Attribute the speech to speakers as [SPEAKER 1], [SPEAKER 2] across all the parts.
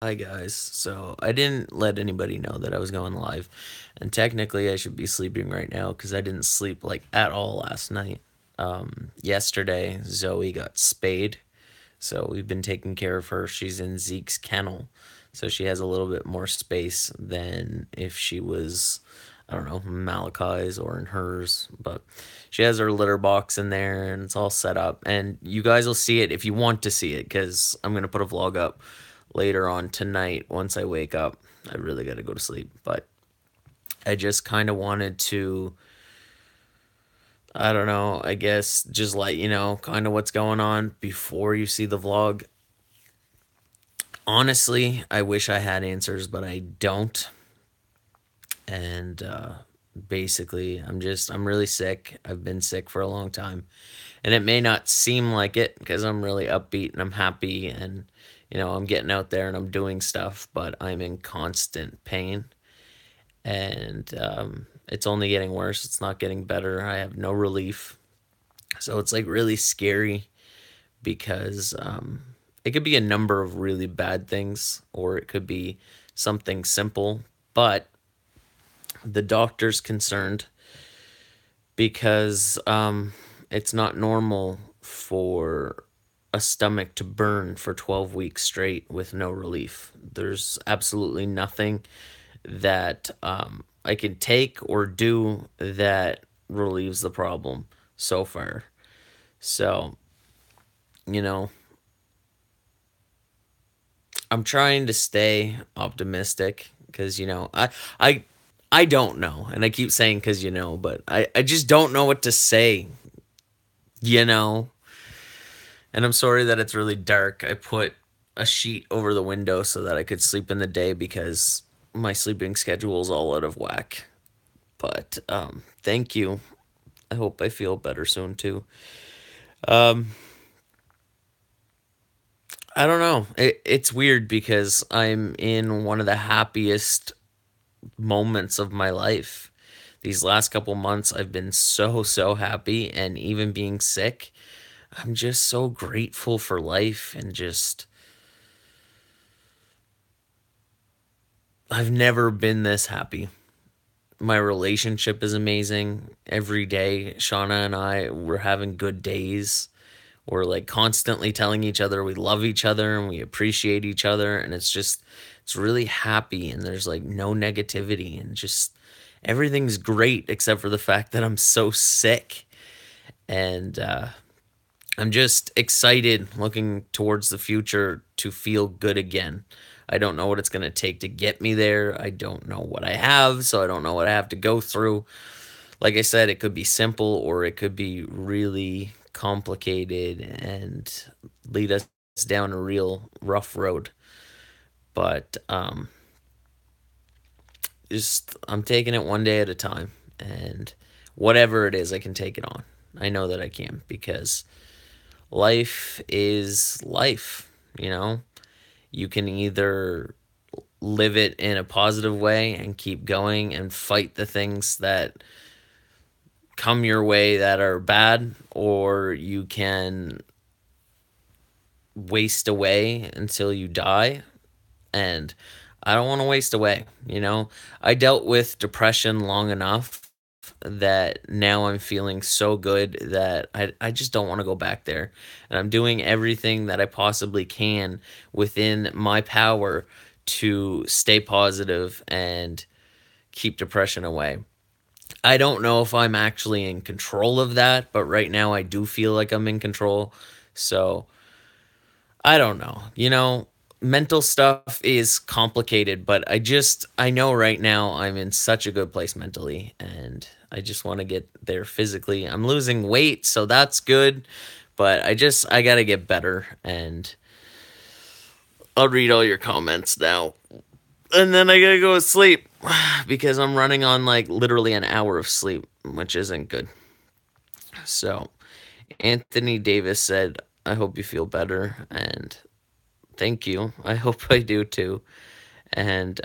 [SPEAKER 1] Hi guys. So I didn't let anybody know that I was going live, and technically I should be sleeping right now because I didn't sleep like at all last night. Yesterday Zoe got spayed, so we've been taking care of her. She's in Zeke's kennel, so she has a little bit more space than if she was, I don't know, Malachi's or in hers. But she has her litter box in there, and it's all set up. And you guys will see it if you want to see it, because I'm gonna put a vlog up later on tonight once I wake up. I really gotta go to sleep, but I just kind of wanted to, I don't know, I guess just let you know kind of what's going on before you see the vlog. Honestly, I wish I had answers, but I don't. And basically, I'm really sick. I've been sick for a long time. And it may not seem like it because I'm really upbeat and I'm happy and, I'm getting out there and I'm doing stuff, but I'm in constant pain. And it's only getting worse. It's not getting better. I have no relief. So it's like really scary because it could be a number of really bad things or it could be something simple. But the doctor's concerned because it's not normal for a stomach to burn for 12 weeks straight with no relief. There's absolutely nothing that I can take or do that relieves the problem so far. So, you know, I'm trying to stay optimistic because, I I don't know. And I keep saying because, but I just don't know what to say, you know? And I'm sorry that it's really dark. I put a sheet over the window so that I could sleep in the day because my sleeping schedule is all out of whack. But thank you. I hope I feel better soon too. Um, I don't know. It's weird because I'm in one of the happiest moments of my life. These last couple months, I've been so happy, and even being sick, I'm just so grateful for life and just. I've never been this happy. My relationship is amazing. Every day, Shauna and we're having good days. We're like constantly telling each other we love each other and we appreciate each other. And it's really happy. And there's like no negativity and just everything's great except for the fact that I'm so sick. And I'm just excited looking towards the future to feel good again. I don't know what it's going to take to get me there. I don't know what I have, so I don't know what I have to go through. Like I said, it could be simple or it could be really complicated and lead us down a real rough road. But just I'm taking it one day at a time, and whatever it is, I can take it on. I know that I can because life is life, you know? You can either live it in a positive way and keep going and fight the things that come your way that are bad, or you can waste away until you die. And I don't want to waste away. I dealt with depression long enough that now I'm feeling so good that I just don't want to go back there. And I'm doing everything that I possibly can within my power to stay positive and keep depression away. I don't know if I'm actually in control of that, but right now I do feel like I'm in control. So I don't know. Mental stuff is complicated, but I know right now I'm in such a good place mentally and I just want to get there physically. I'm losing weight, so that's good, but I got to get better, and I'll read all your comments now. And then I got to go to sleep because I'm running on like literally an hour of sleep, which isn't good. So, Anthony Davis said, "I hope you feel better," and thank you. I hope I do too. And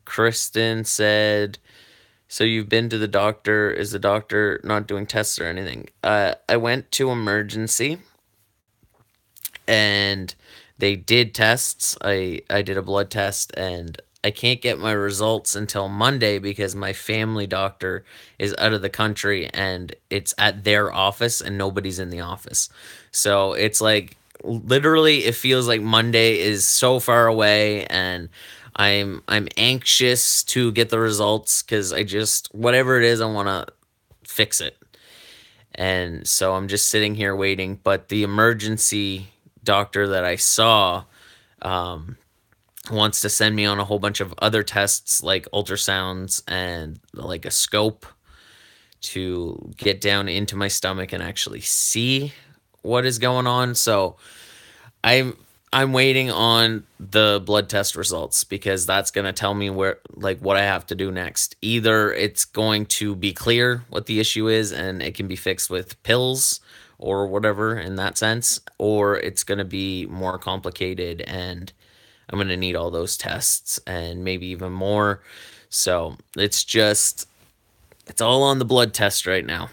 [SPEAKER 1] Kristen said, "So you've been to the doctor? Is the doctor not doing tests or anything?" I went to emergency, and they did tests. I did a blood test, and I can't get my results until Monday because my family doctor is out of the country and it's at their office and nobody's in the office. So it's like literally it feels like Monday is so far away, and I'm anxious to get the results cuz I just whatever it is I want to fix it. And so I'm just sitting here waiting, but the emergency doctor that I saw um, wants to send me on a whole bunch of other tests like ultrasounds and like a scope to get down into my stomach and actually see what is going on. So I'm I'm waiting on the blood test results because that's going to tell me where like what I have to do next. Either it's going to be clear what the issue is and it can be fixed with pills or whatever in that sense, or it's going to be more complicated and I'm going to need all those tests and maybe even more. So, it's all on the blood test right now.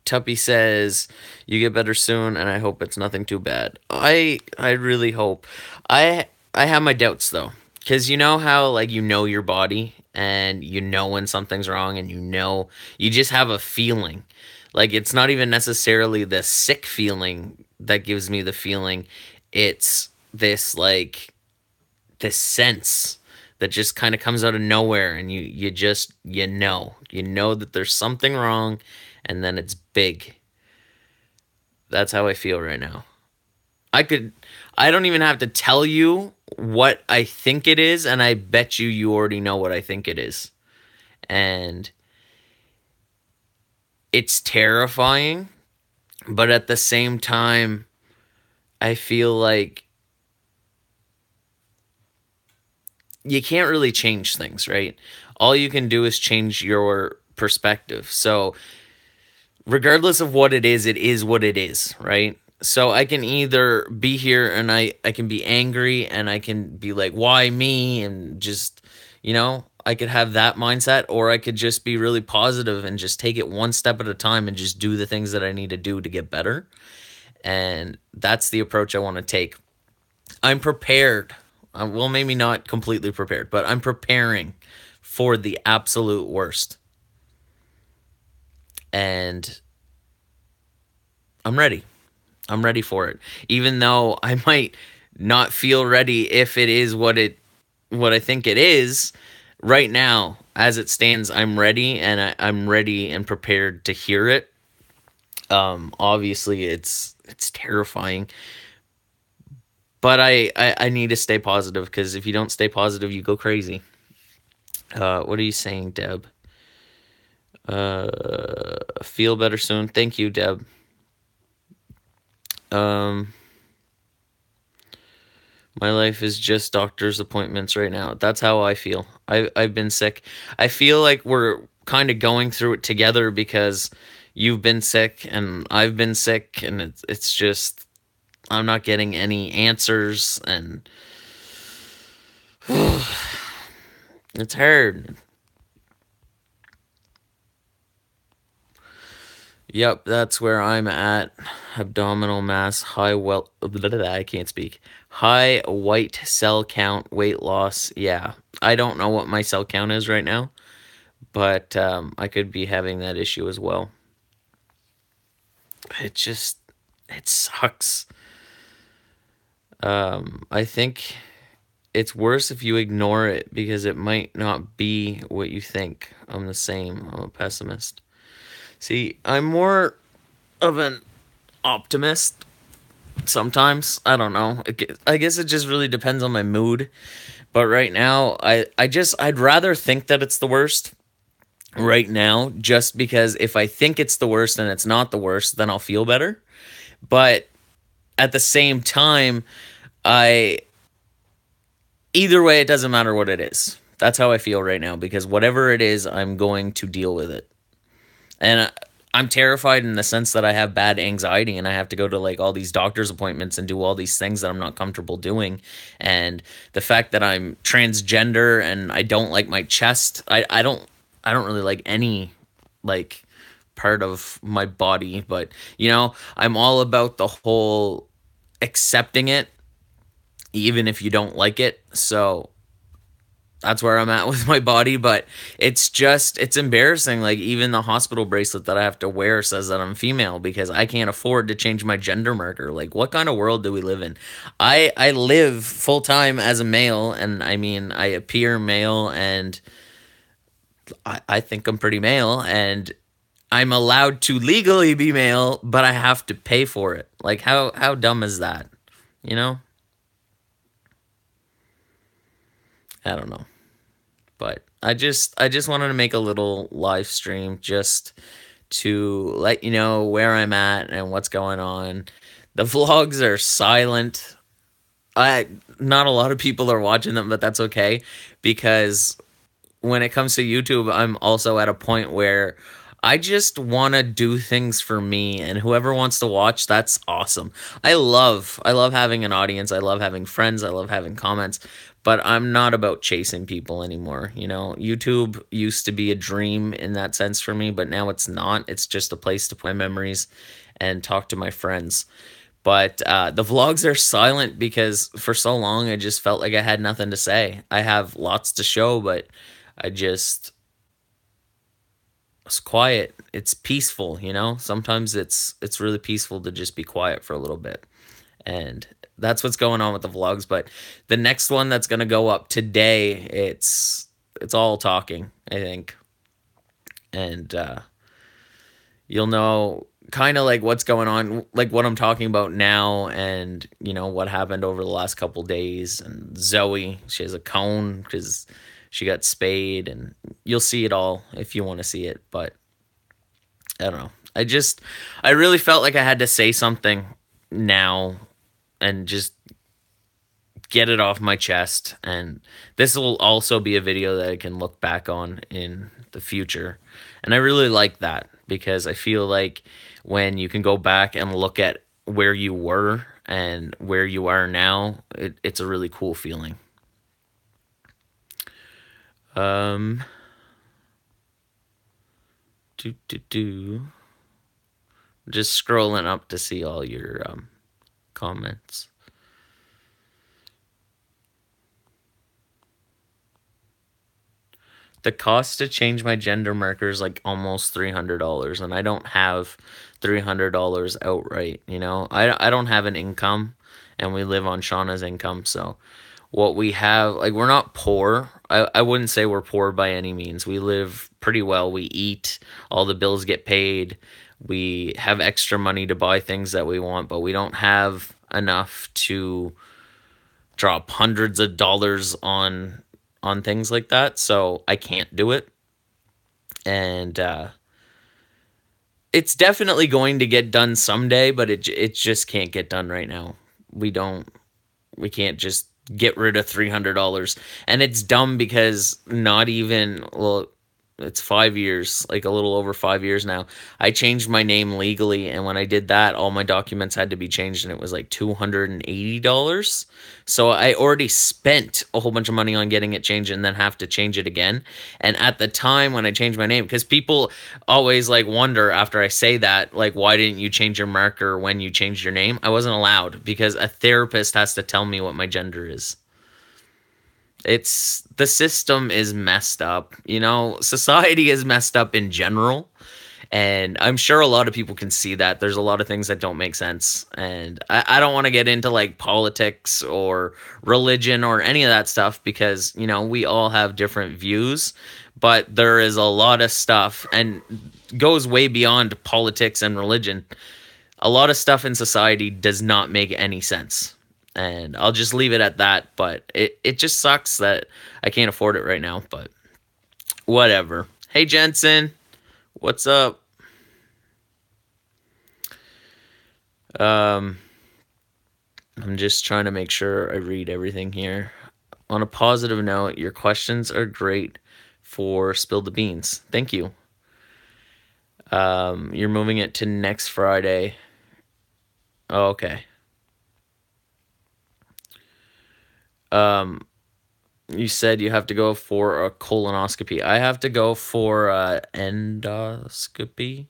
[SPEAKER 1] Tuppy says, "You get better soon, and I hope it's nothing too bad." I really hope. I have my doubts though, because you know how like you know your body and you know when something's wrong, and you just have a feeling. Like it's not even necessarily the sick feeling that gives me the feeling. It's this sense that just kind of comes out of nowhere, and you know that there's something wrong, and then it's big. That's how I feel right now. I don't even have to tell you what I think it is, and I bet you already know what I think it is. And it's terrifying, but at the same time I feel like you can't really change things, right? All you can do is change your perspective. So, regardless of what it is what it is, right? So I can either be here and I can be angry and I can be like, why me? And just, I could have that mindset, or I could just be really positive and just take it one step at a time and just do the things that I need to do to get better. And that's the approach I want to take. I'm prepared. Well, maybe not completely prepared, but I'm preparing for the absolute worst. And I'm ready. I'm ready for it. Even though I might not feel ready if it is what I think it is, right now, as it stands, I'm ready, and I'm ready and prepared to hear it. Obviously it's terrifying, but I need to stay positive, because if you don't stay positive, you go crazy. What are you saying, Deb? Feel better soon. Thank you, Deb. Um, my life is just doctor's appointments right now. That's how I feel. I've been sick. I feel like we're kind of going through it together because you've been sick and I've been sick, and it's just I'm not getting any answers, and it's hard. Yep, that's where I'm at. Abdominal mass, I can't speak. High white cell count, weight loss. Yeah, I don't know what my cell count is right now, but I could be having that issue as well. It just, it sucks. I think it's worse if you ignore it because it might not be what you think. I'm the same. I'm a pessimist. See, I'm more of an optimist sometimes. I don't know. I guess it just really depends on my mood. But right now, I'd rather think that it's the worst right now, just because if I think it's the worst and it's not the worst, then I'll feel better. But at the same time, I either way, it doesn't matter what it is. That's how I feel right now, because whatever it is, I'm going to deal with it. And I'm terrified in the sense that I have bad anxiety and I have to go to like all these doctor's appointments and do all these things that I'm not comfortable doing. And the fact that I'm transgender and I don't like my chest, I don't really like any like part of my body, but I'm all about the whole accepting it even if you don't like it. So that's where I'm at with my body, but it's embarrassing. Like, even the hospital bracelet that I have to wear says that I'm female because I can't afford to change my gender marker. Like, what kind of world do we live in? I live full time as a male, and I mean, I appear male, and I think I'm pretty male, and I'm allowed to legally be male, but I have to pay for it. Like, how dumb is that? You know? I don't know. But I just wanted to make a little live stream just to let you know where I'm at and what's going on. The vlogs are silent. I Not a lot of people are watching them, but that's okay because when it comes to YouTube, I'm also at a point where I just want to do things for me, and whoever wants to watch, that's awesome. I love having an audience. I love having friends. I love having comments, but I'm not about chasing people anymore. YouTube used to be a dream in that sense for me, but now it's not. It's just a place to put my memories and talk to my friends. But the vlogs are silent because for so long I just felt like I had nothing to say. I have lots to show, but I just it's quiet. It's peaceful. Sometimes it's really peaceful to just be quiet for a little bit. And that's what's going on with the vlogs, but the next one that's going to go up today, it's all talking, I think. And you'll know kind of like what's going on, like what I'm talking about now, and what happened over the last couple days. And Zoe, she has a cone because she got spayed, and you'll see it all if you want to see it. But I don't know. I really felt like I had to say something now and just get it off my chest. And this will also be a video that I can look back on in the future. And I really like that because I feel like when you can go back and look at where you were and where you are now, it's a really cool feeling. Um, do do do. Just scrolling up to see all your comments. The cost to change my gender marker is like almost $300, and I don't have $300 outright. I don't have an income, and we live on Shauna's income. So what we have, like, we're not poor. I wouldn't say we're poor by any means. We live pretty well. We eat, all the bills get paid. We have extra money to buy things that we want, but we don't have enough to drop hundreds of dollars on things like that. So I can't do it. And it's definitely going to get done someday, but it just can't get done right now. We don't we can't just get rid of $300. And it's dumb because not even, well, it's 5 years, like a little over 5 years now. I changed my name legally, and when I did that, all my documents had to be changed, and it was like $280. So I already spent a whole bunch of money on getting it changed and then have to change it again. And at the time when I changed my name, because people always like wonder after I say that, like, why didn't you change your marker when you changed your name? I wasn't allowed because a therapist has to tell me what my gender is. It's The system is messed up. Society is messed up in general. And I'm sure a lot of people can see that. There's a lot of things that don't make sense. And I don't want to get into like politics or religion or any of that stuff because, we all have different views. But there is a lot of stuff and goes way beyond politics and religion. A lot of stuff in society does not make any sense. And I'll just leave it at that. But it just sucks that I can't afford it right now. But whatever. Hey, Jensen, what's up? I'm just trying to make sure I read everything here. On a positive note, your questions are great for Spill the Beans. Thank you. You're moving it to next Friday. Oh, okay. You said you have to go for a colonoscopy. I have to go for a endoscopy.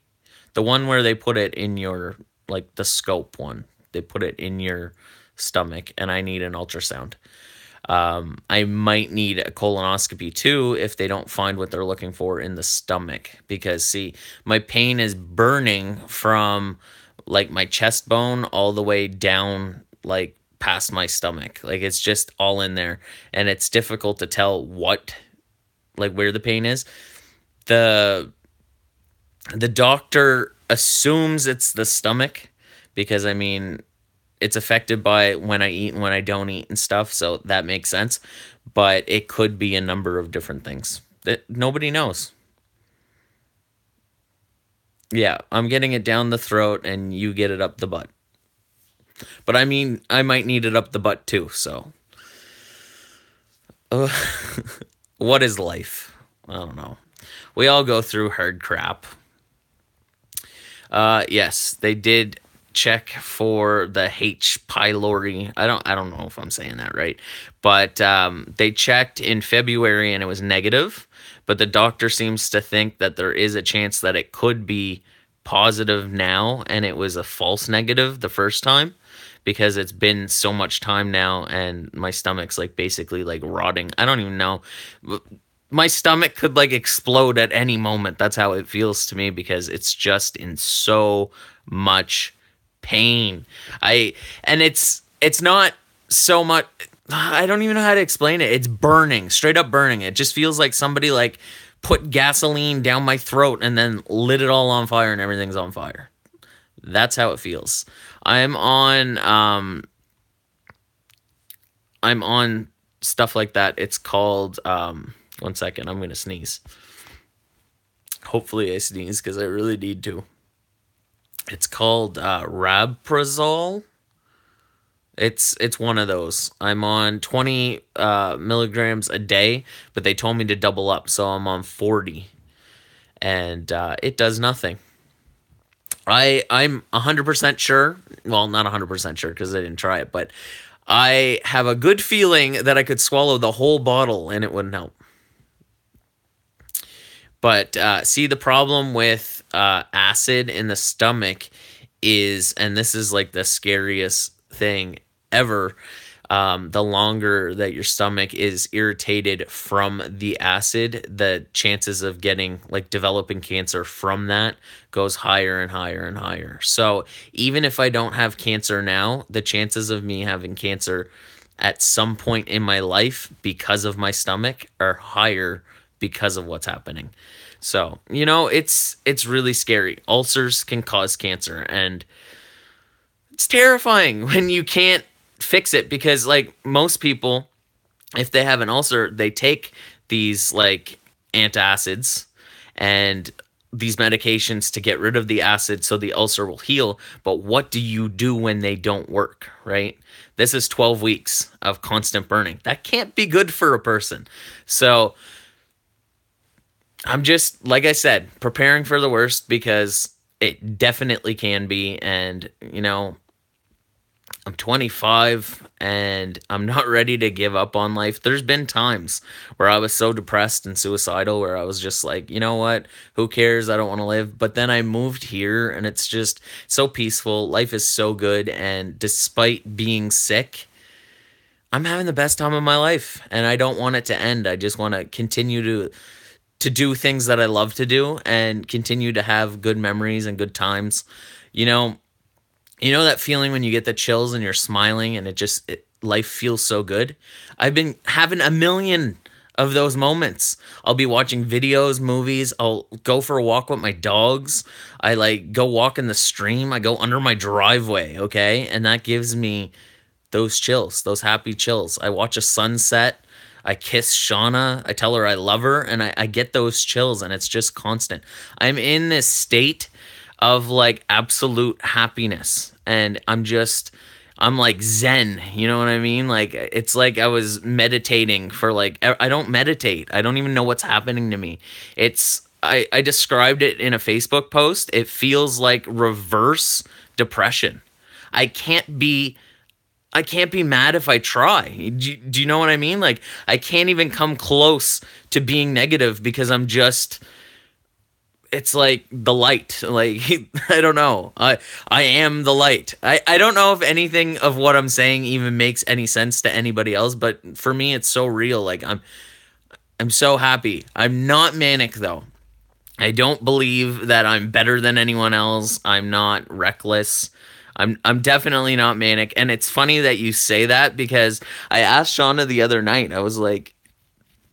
[SPEAKER 1] The one where they put it in your, like, the scope one. they put it in your stomach, and I need an ultrasound. I might need a colonoscopy too if they don't find what they're looking for in the stomach. Because, see, my pain is burning from like my chest bone all the way down, like past my stomach. Like it's just all in there, and it's difficult to tell like where the pain is. The the doctor assumes it's the stomach because, I mean, it's affected by when I eat and when I don't eat and stuff, so that makes sense. But it could be a number of different things that nobody knows. Yeah, I'm getting it down the throat and you get it up the butt. But I mean, I might need it up the butt too, so. Uh, what is life? I don't know. We all go through hard crap. Yes, they did check for the H. pylori. I don't know if I'm saying that right, but they checked in February and it was negative. But the doctor seems to think that there is a chance that it could be positive now, and it was a false negative the first time because it's been so much time now, and my stomach's like basically like rotting. I don't even know. My stomach could like explode at any moment. That's how it feels to me because it's just in so much pain. I and it's not so much. I don't even know how to explain it. It's burning, straight up burning. It just feels like somebody like put gasoline down my throat and then lit it all on fire and everything's on fire. That's how it feels. I'm on I'm on stuff like that. It's called 1 second, I'm gonna sneeze. Hopefully I sneeze because I really need to. It's called Rabprazole. It's one of those. I'm on 20 milligrams a day, but they told me to double up, so I'm on 40, and it does nothing. I'm 100% sure. Well, not 100% sure because I didn't try it, but I have a good feeling that I could swallow the whole bottle and it wouldn't help. But see, the problem with acid in the stomach is, and this is like the scariest thing ever, the longer that your stomach is irritated from the acid, the chances of getting like developing cancer from that goes higher and higher and higher. So even if I don't have cancer now, the chances of me having cancer at some point in my life because of my stomach are higher because of what's happening. So, it's really scary. Ulcers can cause cancer, and it's terrifying when you can't fix it because, like, most people, if they have an ulcer, they take these like antacids and these medications to get rid of the acid so the ulcer will heal. But what do you do when they don't work, right? This is 12 weeks of constant burning. That can't be good for a person. So I'm just, like I said, preparing for the worst because it definitely can be. And, I'm 25 and I'm not ready to give up on life. There's been times where I was so depressed and suicidal where I was just like, you know what? Who cares? I don't want to live. But then I moved here and it's just so peaceful. Life is so good. And despite being sick, I'm having the best time of my life and I don't want it to end. I just want to continue to do things that I love to do and continue to have good memories and good times. You know, that feeling when you get the chills and you're smiling and life feels so good? I've been having a million of those moments. I'll be watching videos, movies. I'll go for a walk with my dogs. I like go walk in the stream. I go under my driveway, okay? And that gives me those chills, those happy chills. I watch a sunset. I kiss Shawna. I tell her I love her, and I get those chills, and it's just constant. I'm in this state of like absolute happiness, and I'm like zen, you know what I mean? Like it's like I was meditating for like, I don't meditate. I don't even know what's happening to me. I described it in a Facebook post. It feels like reverse depression. I can't be mad if I try. Do you know what I mean? Like, I can't even come close to being negative because I'm just it's like the light. Like I don't know. I am the light. I don't know if anything of what I'm saying even makes any sense to anybody else, but for me it's so real. Like I'm so happy. I'm not manic though. I don't believe that I'm better than anyone else. I'm not reckless. I'm definitely not manic. And it's funny that you say that because I asked Shauna the other night. I was like,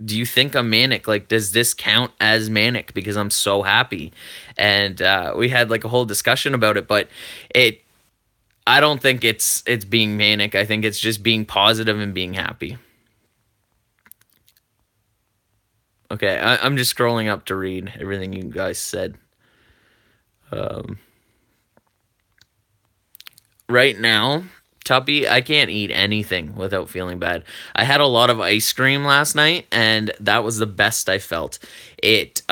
[SPEAKER 1] "Do you think I'm manic? Like, does this count as manic because I'm so happy?" And we had like a whole discussion about it. But it, I don't think it's being manic. I think it's just being positive and being happy. Okay, I'm just scrolling up to read everything you guys said. Um, right now, Tuppy, I can't eat anything without feeling bad. I had a lot of ice cream last night, and that was the best I felt. It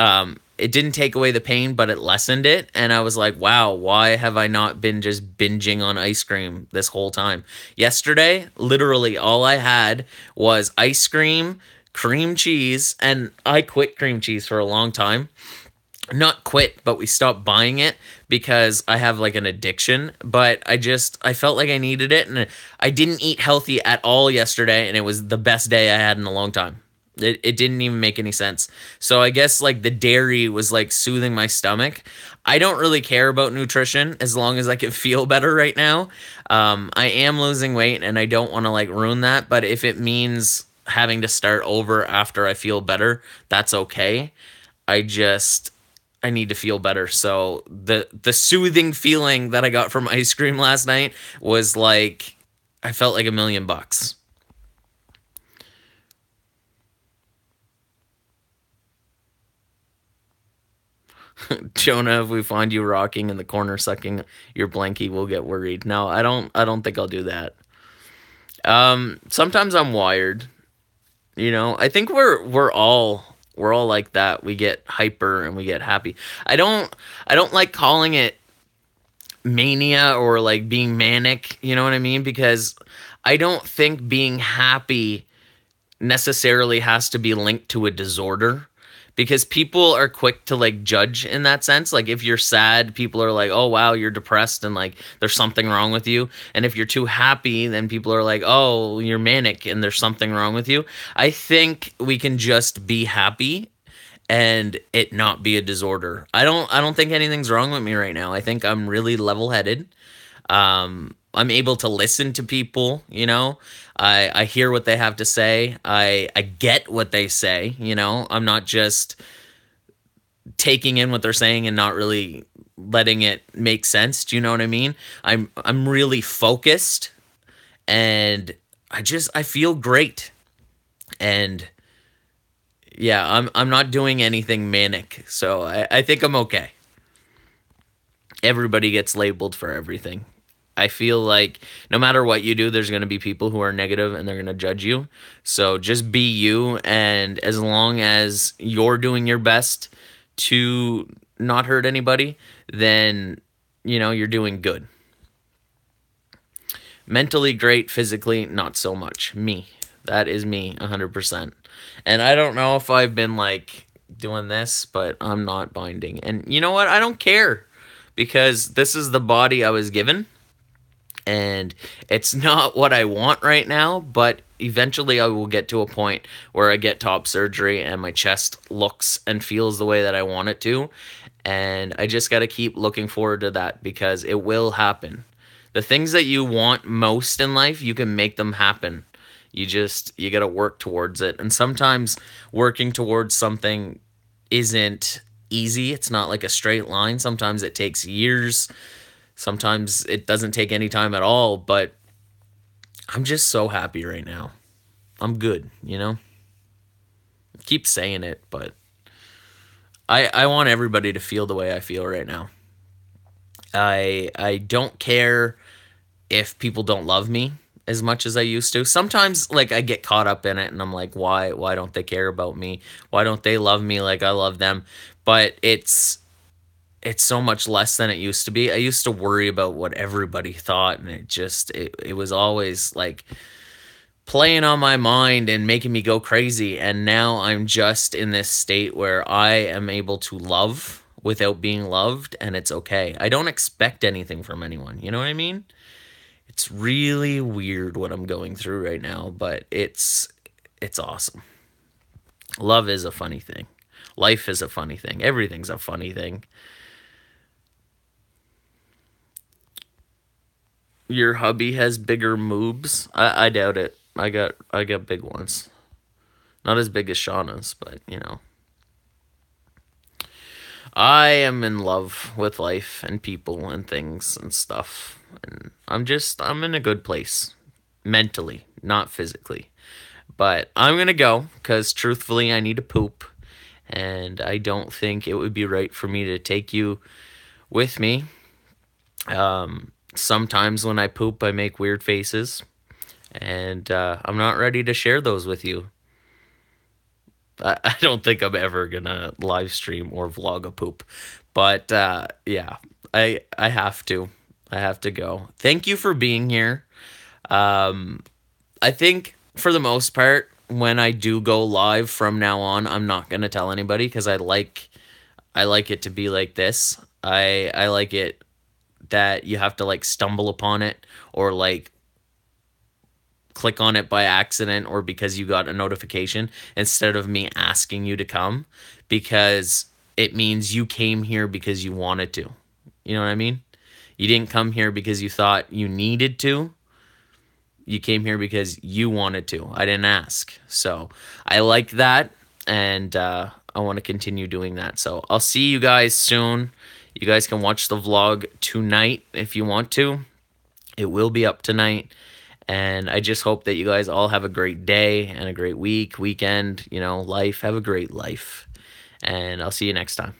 [SPEAKER 1] didn't take away the pain, but it lessened it, and I was like, wow, why have I not been just binging on ice cream this whole time? Yesterday, literally all I had was ice cream, cream cheese, and I quit cream cheese for a long time, not quit, but we stopped buying it because I have like an addiction. But I felt like I needed it, and I didn't eat healthy at all yesterday, and it was the best day I had in a long time. It didn't even make any sense. So I guess like the dairy was like soothing my stomach. I don't really care about nutrition as long as I can feel better right now. I am losing weight, and I don't want to like ruin that. But if it means having to start over after I feel better, that's okay. I just I need to feel better. So the soothing feeling that I got from ice cream last night was like I felt like $1,000,000. Jonah, if we find you rocking in the corner sucking your blankie, we'll get worried. No, I don't think I'll do that. Sometimes I'm wired, I think we're all like that. We get hyper and we get happy. I don't like calling it mania or like being manic, you know what I mean? Because I don't think being happy necessarily has to be linked to a disorder, because people are quick to like judge in that sense. Like if you're sad, people are like, "Oh wow, you're depressed," and like there's something wrong with you. And if you're too happy, then people are like, "Oh, you're manic and there's something wrong with you." I think we can just be happy and it not be a disorder. I don't think anything's wrong with me right now. I think I'm really level-headed. I'm able to listen to people, I hear what they have to say. I get what they say, I'm not just taking in what they're saying and not really letting it make sense. Do you know what I mean? I'm really focused, and I feel great. And yeah, I'm not doing anything manic. So I think I'm okay. Everybody gets labeled for everything. I feel like no matter what you do, there's going to be people who are negative and they're going to judge you. So just be you. And as long as you're doing your best to not hurt anybody, then, you're doing good. Mentally great, physically not so much. Me. That is me, 100%. And I don't know if I've been like doing this, but I'm not binding. And you know what? I don't care, because this is the body I was given, and it's not what I want right now, but eventually I will get to a point where I get top surgery and my chest looks and feels the way that I want it to. And I just got to keep looking forward to that, because it will happen. The things that you want most in life, you can make them happen. You got to work towards it. And sometimes working towards something isn't easy. It's not like a straight line. Sometimes it takes years. Sometimes it doesn't take any time at all, but I'm just so happy right now. I'm good. I keep saying it, but I want everybody to feel the way I feel right now. I don't care if people don't love me as much as I used to. Sometimes like I get caught up in it and I'm like, why don't they care about me? Why don't they love me like I love them? But it's so much less than it used to be. I used to worry about what everybody thought, and it was always like playing on my mind and making me go crazy. And now I'm just in this state where I am able to love without being loved, and it's okay. I don't expect anything from anyone. You know what I mean? It's really weird what I'm going through right now, but it's awesome. Love is a funny thing. Life is a funny thing. Everything's a funny thing. Your hubby has bigger moobs? I doubt it. I got big ones. Not as big as Shauna's, but you know. I am in love with life and people and things and stuff. And I'm in a good place mentally, not physically. But I'm going to go cuz truthfully I need to poop and I don't think it would be right for me to take you with me. Sometimes when I poop I make weird faces and I'm not ready to share those with you. I don't think I'm ever gonna live stream or vlog a poop, but yeah, I have to. I have to go. Thank you for being here. Um, I think for the most part, when I do go live from now on, I'm not gonna tell anybody because I like it to be like this. I like it that you have to like stumble upon it or like click on it by accident or because you got a notification instead of me asking you to come because it means you came here because you wanted to. You know what I mean? You didn't come here because you thought you needed to. You came here because you wanted to. I didn't ask. So I like that. And I want to continue doing that. So I'll see you guys soon. You guys can watch the vlog tonight if you want to. It will be up tonight. And I just hope that you guys all have a great day and a great week, weekend, life. Have a great life. And I'll see you next time.